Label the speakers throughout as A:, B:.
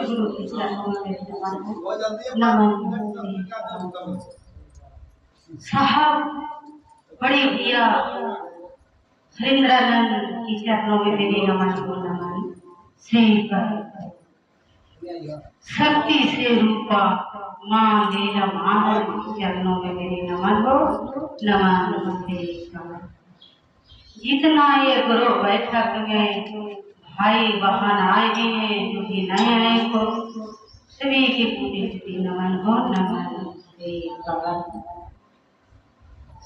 A: गुरु के चरणों में नमन। साहब बड़े भैया हरिंद्रानंद के चरणों में मेरे नमन को नमन। शक्ति से रूपा मां लीला माधव के चरणों में मेरे नमन हो नमन। जितना ये गुरु बैठक में भाई बहन आए हैं जो भी नए आए को सभी के पूरे नमन हो नमन।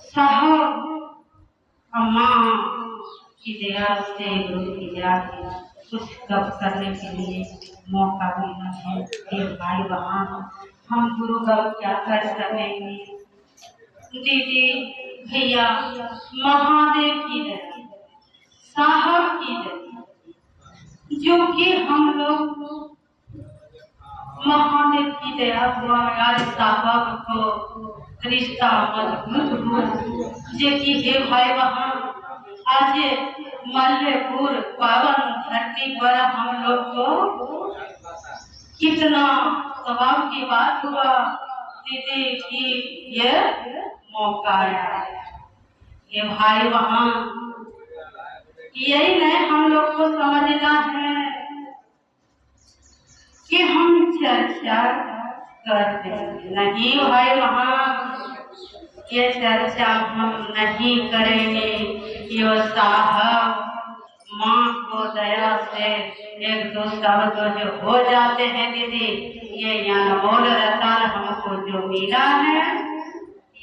A: साहब अम्मा की दया से गुरु की दया से कुछ गप करने के लिए मौका मिला है। ये भाई बहन हम गुरु गप क्या कर सकेंगे। दीदी भैया महादेव की दया साहब की दया जो कि हम लोग महादेव की दया हुआ आज साहब को रिश्ता मजबूत हुआ जे कि हे भाई बहन आज मल्लेपुर पावन धरती पर हम लोग को कितना स्वभाव की बात हुआ दीदी की ये मौका आया। ये भाई बहन यही नहीं हम लोग को समझना है कि हम चर्चा करते नहीं भाई वहाँ ये चर्चा हम नहीं करेंगे। ये साहब माँ को दया से एक दो शब्द जो हो जाते हैं दीदी ये अनमोल रतन हमको जो मिला है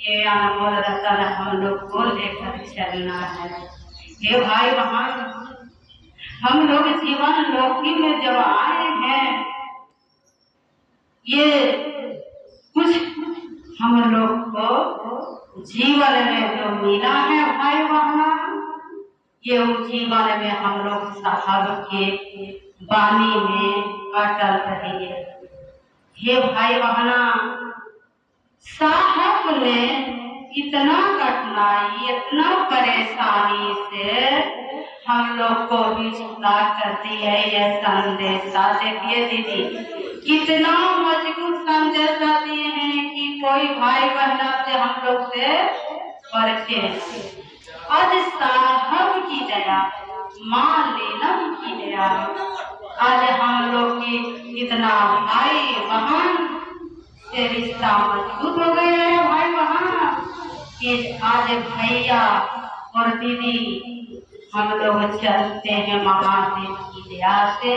A: ये अनमोल रतन हम लोग को लेकर चलना है। ये भाई बहन हम लोग जीवन लौकी में जब आए हैं ये कुछ हम लोग को जीवन में जो मिला है भाई बहन ये जीवन में हम लोग साहब के बानी में अटल रहिए। हे भाई बहना साहब ने इतना कठिनाई इतना परेशानी से हम लोग को भी छुड़ा कर दिया ये संदेशा। देखिए दीदी कितना मजबूत संदेशा दिए हैं कि कोई भाई बहना से हम लोग से परिचय। आज साहब की दया मां लीलम की दया आज हम लोग की कितना भाई बहन से रिश्ता मजबूत हो गया है। भाई बहन कि आज भैया और दीदी हम लोग चलते हैं महादेव की दया से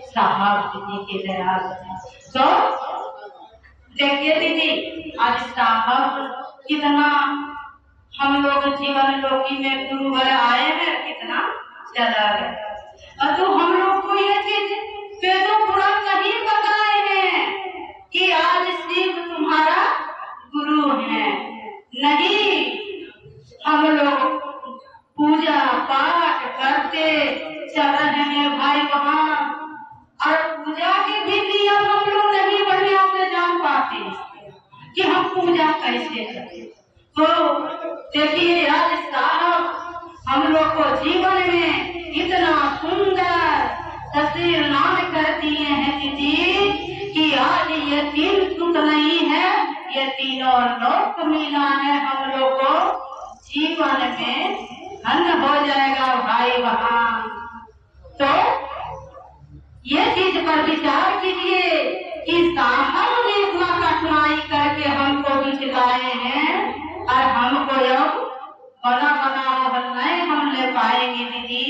A: साहब जी की दया से। तो देखिए दीदी आज साहब कितना हम लोग जीवन लोकी में गुरु घर आए हैं कितना चला गया और तो हम लोग को ये चीज वेदों पुराण नहीं बताए हैं कि आज शिव तुम्हारा गुरु है। नहीं हम लोग पूजा पाठ करते चल रहे हैं भाई बहन और पूजा के भी नियम हम लोग नहीं बढ़िया से जान पाते कि हम पूजा कैसे करें। तो देखिए आज साहब हम लोग को जीवन में इतना सुंदर तस्वीर नाम कर दिए हैं दीदी कि आज ये तीन सुख नहीं है ये तीनों लोक मिला है हम लोग को जीवन में धन्य हो जाएगा भाई बहन। तो ये चीज पर विचार कीजिए कि साहब ने इतना कठिनाई करके हमको भी खिलाए हैं और हमको अब बना महल नहीं हम ले पाएंगे दीदी।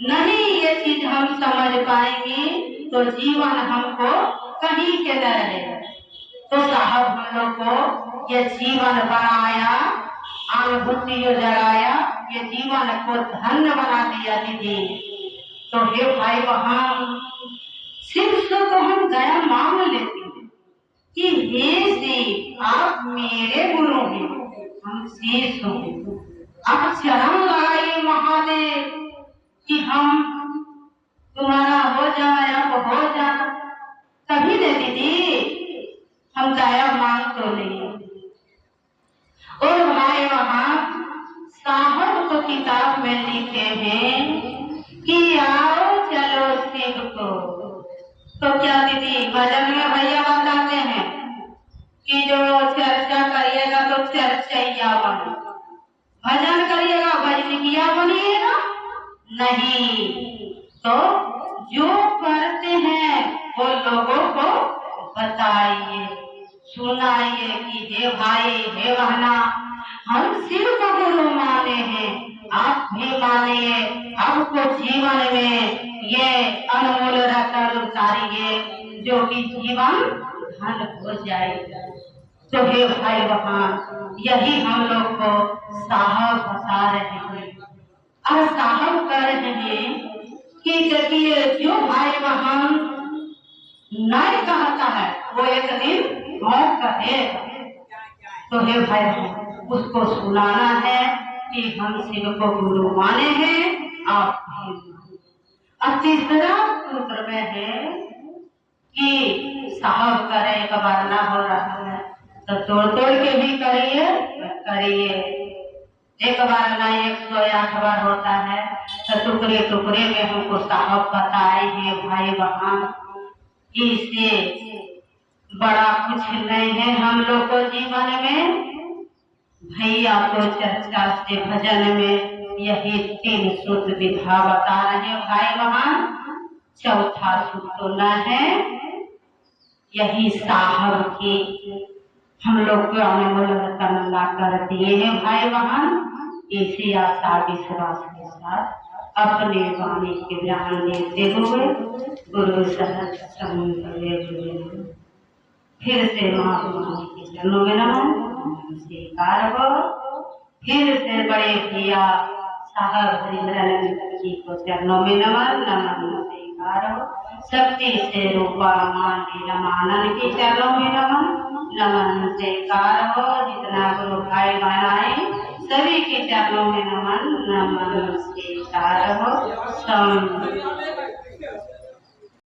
A: नहीं ये चीज हम समझ पाएंगे तो जीवन हमको कहीं के न रहेगा। तो साहब हम लोग को ये जीवन बनाया अनुभूति जगाया ये जीवन को धन्य बना दिया दीदी। तो हे भाई बहन सिर्फ तो हम दया मांग लेते हैं कि हे शिव आप मेरे गुरु हैं हम शेष हो आप चरण लगाइए महादेव कि हम तुम्हारा हो जाए अब हो जाए तभी दे दीदी हम दया मांग तो नहीं। और भाई वहाँ साहब को किताब में लिखे हैं कि आओ चलो शिव को तो क्या दीदी भजन में भैया बताते हैं कि जो चर्चा करिएगा तो चर्चैया बने, भजन करिएगा भजनिकिया बनिएगा नहीं। तो जो करते हैं वो लोगों को बताइए, सुनाइए कि हे भाई हे बहना, हम शिव को गुरु माने हैं, आप भी मानिए, आपको जीवन में ये अनमोल रत्न उतारिए जो कि जीवन धन हो जाएगा। तो हे भाई बहन, यही हम लोग को साहब बता रहे हैं और साहब कह रहे हैं कि देखिए जो भाई बहन नहीं कहता है वो एक दिन और कहेगा। तो हे भाई बहन, उसको सुनाना है कि हम शिव को गुरु माने हैं, आप भी। और तीसरा सूत्र में है कि साहब करे एक बार ना हो रहा है तो तोड़ तोड़ के भी करिए करिए, एक बार ना 108 बार होता है तो टुकड़े टुकड़े में हमको साहब बताए हैं भाई बहन, इससे बड़ा कुछ नहीं है हम लोग को जीवन में। भैया तो चर्चा से भजन में यही 3 सूत्र विधा बता रहे भाई बहन, चौथा सूत्र तो न है, यही साहब की हम लोग को अनमोल रत्न ला कर दिए हैं भाई बहन। इसी आशा विश्वास के साथ अपने वाणी के ज्ञान देते हुए गुरु सहज संग फिर से महात्मा के चरणों में नमन स्वीकार हो। फिर से बड़े भैया साहब हरिहरानंद जी को चरणों में नमन नमन स्वीकार हो। शक्ति से रूपा मान रमानंद के चरणों में नमन नमन स्वीकार हो। जितना गुरु भाई बनाए सभी के चरणों में नमन नमन स्वीकार हो।